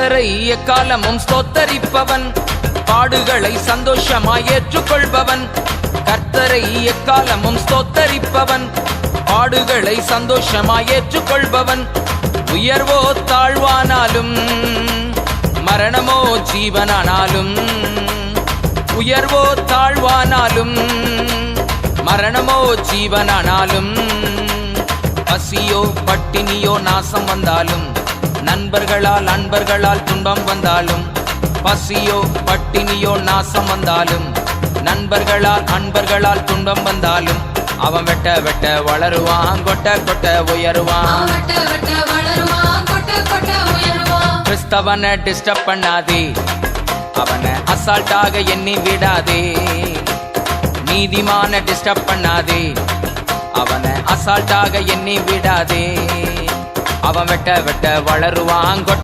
கர்த்தரை எக்காலமும் ஸ்தோத்தரிப்பவன் பாடுகளை சந்தோஷமாய் ஏற்றுக்கொள்பவன். கர்த்தரை எக்காலமும் ஸ்தோத்தரிப்பவன் பாடுகளை சந்தோஷமாய் ஏற்றுக்கொள்பவன். உயர்வோ தாழ்வானாலும் மரணமோ ஜீவனானாலும், உயர்வோ தாழ்வானாலும் மரணமோ ஜீவனானாலும், பசியோ பட்டினியோ நாசம் வந்தாலும், நண்பர்களால் துன்பம் வந்தாலும், பசியோ பட்டினியோ நாசம் வந்தாலும், நண்பர்களால் துன்பம் வந்தாலும், அவன் வெட்ட வெட்ட வளருவான், கொட்ட கொட்ட உயருவான். கிறிஸ்தவனை டிஸ்டர்ப் பண்ணாதே, அவனை அசால்ட்டாக எண்ணி விடாதே. நீதிமான டிஸ்டர்ப் பண்ணாதே, அவனை அசால்ட்டாக எண்ணி விடாதே. அவன் வெட்ட வெட்ட வளருவான்.